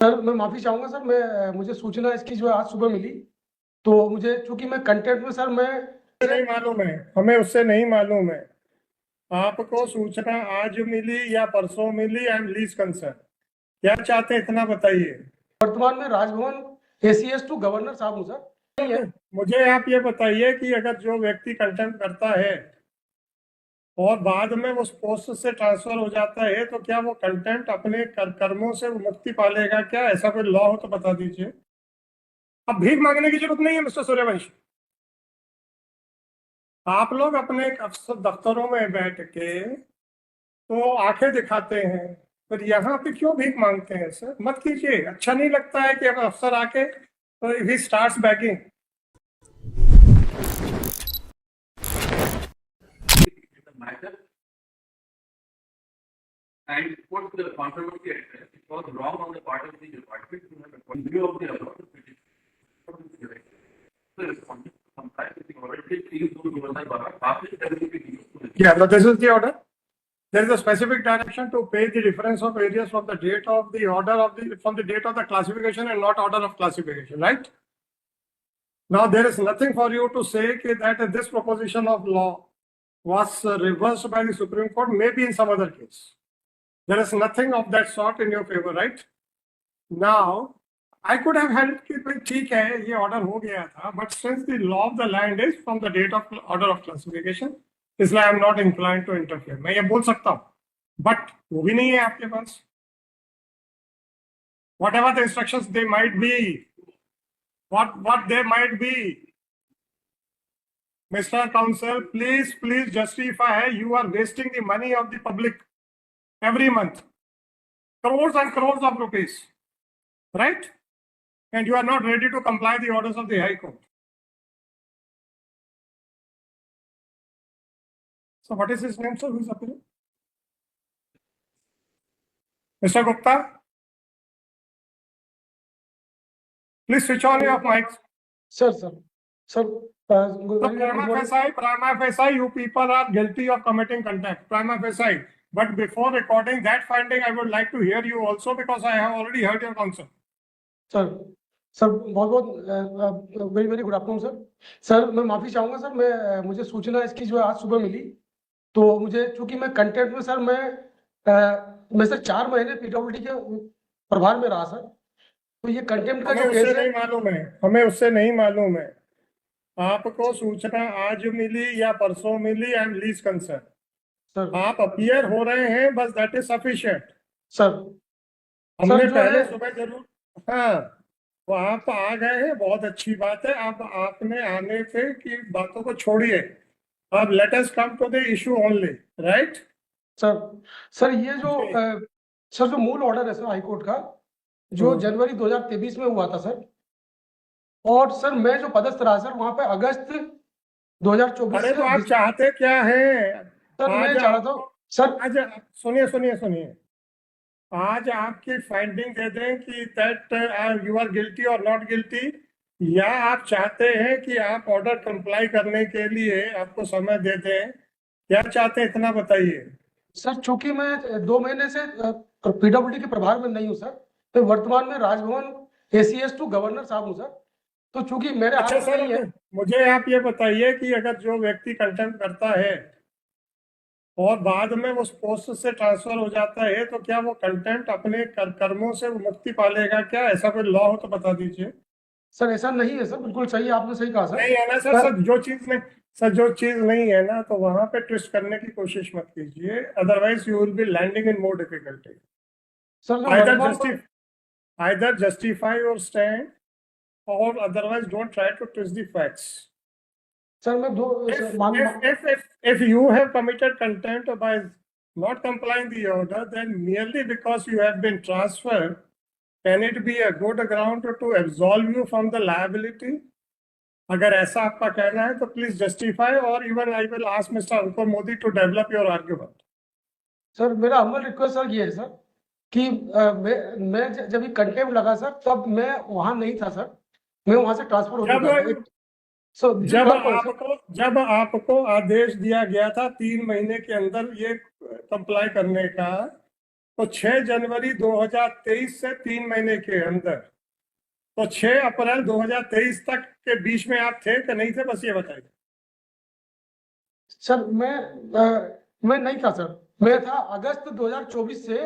Sir मैं माफी चाहूंगा सर। मुझे सूचना इसकी जो है आज सुबह मिली, तो मुझे चूंकि मैं कंटेंट में सर मैं नहीं मालूम है, हमें उससे नहीं मालूम है। आपको सूचना आज मिली या परसों मिली? I am least concern. क्या चाहते हैं इतना बताइए। वर्तमान में राजभवन एसीएस टू गवर्नर साहब हूँ सर। नहीं है मुझे आप ये बताइए कि अगर जो व्यक्ति कंटेम्प्ट करता है और बाद में उस पोस्ट से ट्रांसफर हो जाता है तो क्या वो कंटेम्प्ट अपने कर्मों से मुक्ति पालेगा? क्या ऐसा कोई लॉ हो तो बता दीजिए। अब भीख मांगने की जरूरत नहीं है मिस्टर सूर्यवंशी। आप लोग अपने अफसर दफ्तरों में बैठ के तो आंखें दिखाते हैं, पर यहाँ पे क्यों भीख मांगते हैं? सर मत कीजिए, अच्छा नहीं लगता है कि अब अफसर आके तो he starts bagging. matter and put the controversy at rest. It was wrong on the part of the department to have a view of the above the respondent comply with the order. Please do Governor Baba. After the Yeah, no, this is the order. There is a specific direction to pay the difference of areas from the date of the order of the from the date of the classification and not order of classification, right? Now there is nothing for you to say that this proposition of law was reversed by the Supreme Court, maybe in some other case. There is nothing of that sort in your favor, right? Now, I could have held कि ठीक है ये order हो गया था, but since the law of the land is from the date of order of classification, इसलिए I am not inclined to interfere. मैं ये बोल सकता हूँ, but वो भी नहीं है आपके पास. Whatever the instructions they might be, what they might be. Mr. Counsel, please justify. You are wasting the money of the public every month, crores and crores of rupees, right? And you are not ready to comply the orders of the High Court. So what is his name, sir? Who is appearing? Mr. Gupta, please switch on your mics. Sir So prima facie, you people are guilty of committing contempt. Prima facie. But before recording that finding, I would like to hear you also because I have already heard your counsel. Sir बहुत very very good afternoon sir. Sir मैं माफी चाहूंगा sir. मुझे सूचना इसकी जो है आज सुबह मिली, तो मुझे चूंकि मैं कंटेंट में सर मैं सर 4 महीने पीडब्ल्यूडी के प्रभार में रहा सर। तो ये कंटेम्प्ट का जो केस है नहीं मालूम है, हमें उससे नहीं मालूम है। आपको सूचना आज मिली या परसों मिली? I am least concern. Sir आप अपीयर हो रहे हैं, बस दैट इज सफिशिएंट। सर हमने जो पहले है सुबह जरूर, हाँ वो आप आ गए हैं, बहुत अच्छी बात है। अब आपने आने से की बातों को छोड़िए, अब let us come to the issue only, right? Sir ये जो मूल ऑर्डर है सर हाईकोर्ट का, जो जनवरी 2023 में हुआ था सर, और सर मैं जो पदस्थ रहा सर वहां पे अगस्त 2024 अरे से तो आप चाहते क्या है? सर मैं चाह रहा था सर, आज सुनिए, आज आपकी फाइंडिंग दे दें कि दैट यू आर गिल्टी और नॉट गिल्टी, या आप चाहते हैं कि आप ऑर्डर कंप्लाई करने के लिए आपको समय दे दें? क्या चाहते हैं इतना बताइए। सर चूंकि मैं 2 महीने से पीडब्ल्यूडी के प्रभार में नहीं हूँ सर, तो वर्तमान में राजभवन एसीएस टू गवर्नर साहब हूँ सर। तो चूंकि मेरे अच्छा हाथ में सर, नहीं है। मुझे आप ये बताइए कि अगर जो व्यक्ति कंटेम्प्ट करता है और बाद में उस पोस्ट से ट्रांसफर हो जाता है तो क्या वो कंटेम्प्ट अपने कर्मों से मुक्ति पालेगा? क्या ऐसा कोई लॉ हो तो बता दीजिए। सर ऐसा नहीं है सर, बिल्कुल सही, आपने सही कहा सर। नहीं है ना सर, जो चीज नहीं है ना, तो वहां पे ट्विस्ट करने की कोशिश मत कीजिए, otherwise you will be landing in more difficulty. Sir either justify your stand or otherwise don't try to twist the facts. Sir मैं If you have committed contempt by not complying the order, then merely because you have been transferred, can it be a good ground to absolve you from the liability? अगर ऐसा आपका कहना है तो please justify, और even I will ask mister Ankur Modi to develop your argument. Sir मेरा humble request sir ये है सर कि मैं जब ये कंटेम्प्ट लगा सर तब मैं वहां नहीं था सर, मैं वहां से ट्रांसफर हो चुका था। जब आपको आदेश दिया गया था 3 महीने के अंदर ये कंप्लाई करने का, तो 6 जनवरी 2023 से 3 महीने के अंदर, तो 6 अप्रैल 2023 तक के बीच में आप थे कि नहीं थे, बस ये बताइए। सर मैं नहीं था सर, मैं था अगस्त 2024 से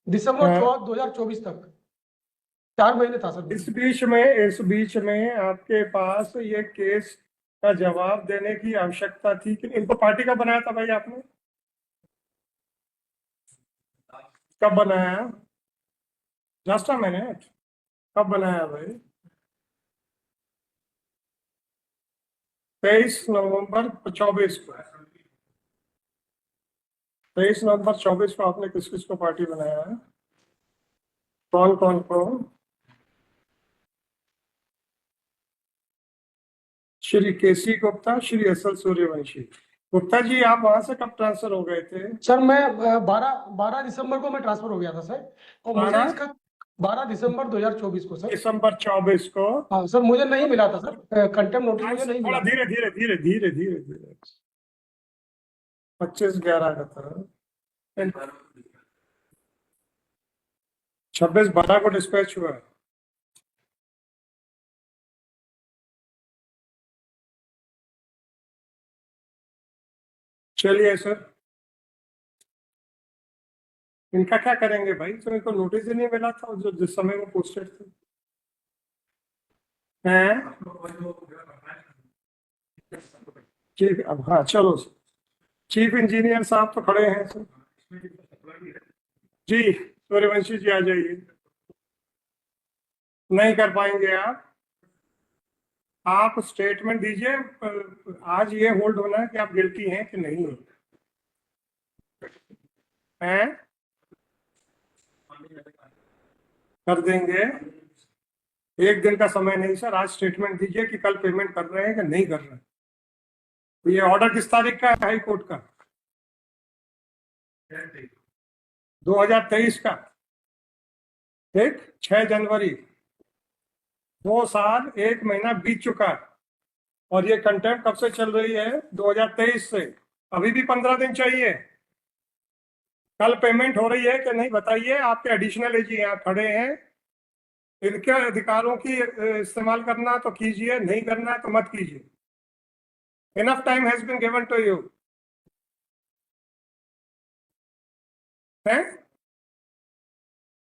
दिसंबर हाँ। 2024 तक, 4 महीने था सर। इस बीच में आपके पास ये केस का जवाब देने की आवश्यकता थी कि इनको पार्टी का बनाया था भाई आपने? कब बनाया? जस्ट अ मिनट, कब बनाया भाई? 23 नवंबर 24 को। 23 नवंबर 24 को आपने किस किस को पार्टी बनाया है? कौन कौन को? श्री केसी गुप्ता, श्री एस.एल. सूर्यवंशी। गुप्ता जी, आप वहां से कब ट्रांसफर हो गए थे? सर मैं 12 दिसंबर को मैं ट्रांसफर हो गया था सर, और मुझे 12 इसका 12 दिसंबर 2024 को सर। दिसंबर 24 को। हाँ सर, मुझे नहीं मिला था सर, कंटेम्प्ट नोटिस मुझे नहीं थोड़ा मिला था। धीरे धीरे धीरे धीरे धीरे धीरे 25/11 का था। 26/12 को डिस्पैच हुआ। चलिए सर, इनका क्या करेंगे भाई? तो इनको नोटिस ही नहीं मिला था जो जिस समय वो पोस्टेड थे हैं। चीफ, अब हाँ चलो, चीफ इंजीनियर साहब तो खड़े हैं सर। जी सूर्यवंशी जी, आ जाइए। नहीं कर पाएंगे आप स्टेटमेंट दीजिए। आज ये होल्ड होना है कि आप गिल्टी हैं कि नहीं हैं। कर देंगे, एक दिन का समय नहीं सर। आज स्टेटमेंट दीजिए कि कल पेमेंट कर रहे हैं कि नहीं कर रहे हैं। ये ऑर्डर किस तारीख का है हाई कोर्ट का? 2023 का। ठीक, 6 जनवरी, 2 साल 1 महीना बीत चुका। और ये कंटेम्प्ट कब से चल रही है? 2023 से। अभी भी 15 दिन चाहिए। कल पेमेंट हो रही है कि नहीं बताइए। आपके एडिशनल एजी यहाँ खड़े हैं, इनके अधिकारों की इस्तेमाल करना तो कीजिए, नहीं करना है तो मत कीजिए। Enough time has been given to you. है,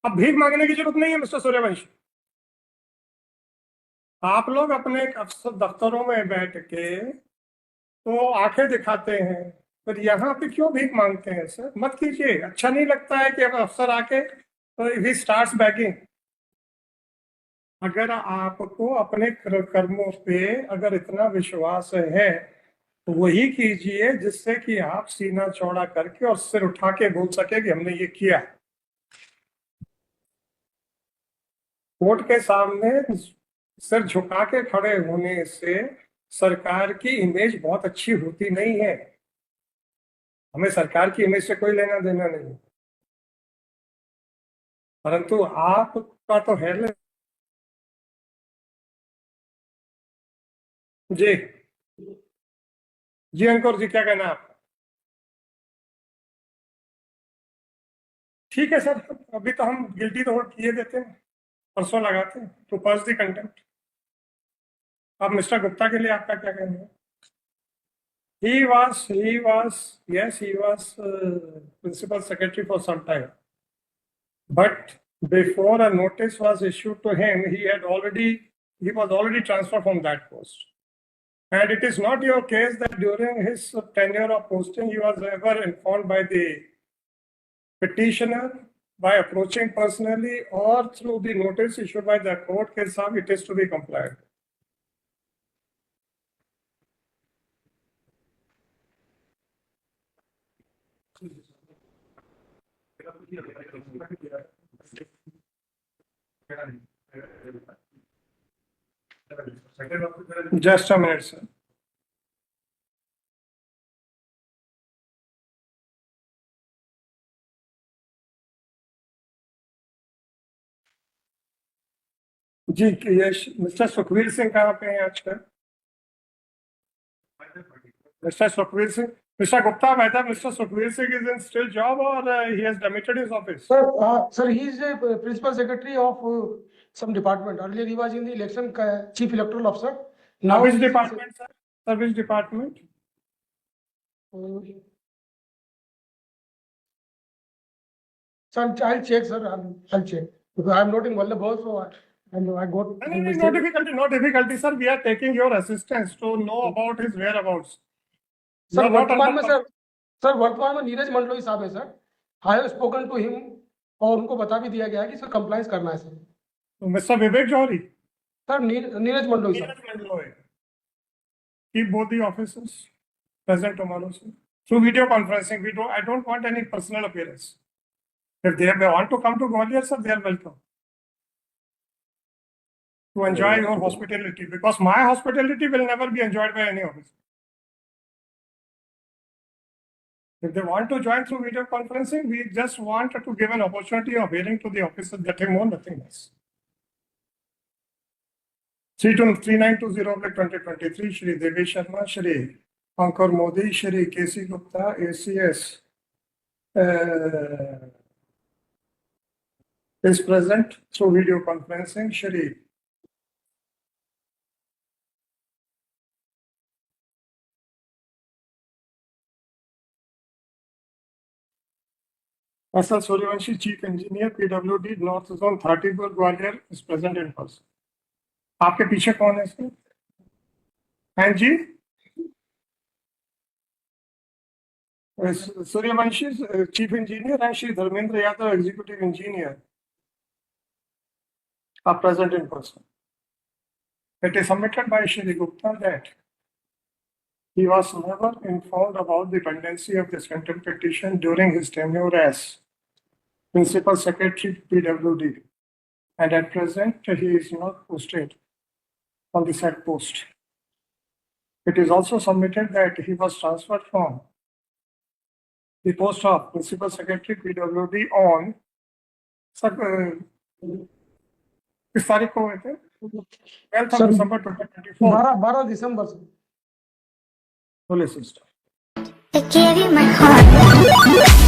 अब भीख मांगने की जरूरत नहीं है मिस्टर सूर्यवंशी। आप लोग अपने अफसर दफ्तरों में बैठ के तो आंखें दिखाते हैं, पर यहाँ पे क्यों भीख मांगते हैं सर? मत कीजिए। अच्छा नहीं लगता है कि अब अफसर आके तो ही स्टार्ट्स बैगिंग। अगर आपको अपने कर्मों पे अगर इतना विश्वास है तो वही कीजिए जिससे कि आप सीना चौड़ा करके और सिर उठा के बोल सके कि हमने ये किया। कोर्ट के सामने सिर झुका के खड़े होने से सरकार की इमेज बहुत अच्छी होती नहीं है। हमें सरकार की इमेज से कोई लेना देना नहीं, परंतु आपका तो है। जी जी अंकुर जी, क्या कहना है आपका? ठीक है सर, अभी तो हम गिल्टी तो होल्ड किए देते हैं, परसों लगाते हैं टू पास द कंटेम्प्ट। अब मिस्टर गुप्ता के लिए आपका क्या कहना है? Yes, he was principal secretary for some time. But before a notice was issued to him, he was already transferred from that post. And it is not your case that during his tenure of posting, he was ever informed by the petitioner by approaching personally or through the notice issued by the court case, it is to be complied. Just a minute, sir. जी, ये mister Sukhvir Singh कहाँ पे हैं आजकल? Mister Sukhvir Singh, Mr. Gupta, whether Mr. Sukhbir Singh is in still job or he has demitted his office. Sir, he is a principal secretary of some department. Earlier, he was in the election chief electoral officer. Now, Which he is- department, sir? Sir, which department? Sir, I'll check, sir. I'll check because I'm not in Vallabh, so I got. No difficulty, no difficulty, sir. We are taking your assistance to know about his whereabouts. You sir are not वर्तमान में under- sir वर्तमान में नीरज मंडलोई साहब है sir. I have spoken to him और उनको बता भी दिया गया है कि सर कंप्लायंस करना है sir. Mr. Vivek Johri. Sir Neeraj Mandloi sir. Neeraj Mandloy. Keep both the officers present tomorrow, sir. Through video conferencing, I don't want any personal appearance. If they want to come to Gwalior, sir, they are welcome. To enjoy your hospitality, because my hospitality will never be enjoyed by any officer. If they want to join through video conferencing, we just want to give an opportunity of hearing to the officers that they know nothing else. 3920/2023, Shri Devi Sharma, Shri Ankur Modi, Shri KC Gupta, ACS is present through video conferencing. Shri S.L. Suryavanshi, Chief Engineer, PWD, North Zone 34, Gwalior, is present in person. आपके पीछे कौन है इसके? हैं जी? Suryavanshi, Chief Engineer, and Shri Dharmendra Yadav, Executive Engineer, are present in person. It is submitted by Shri Gupta that he was never informed about the pendency of this contempt petition during his tenure as Principal Secretary PWD, and at present he is not posted on the said post. It is also submitted that he was transferred from the post of Principal Secretary PWD on किस तारीख को हुए थे? 12th of December 2024. 12 दिसंबर से. Police system. I gave you my heart.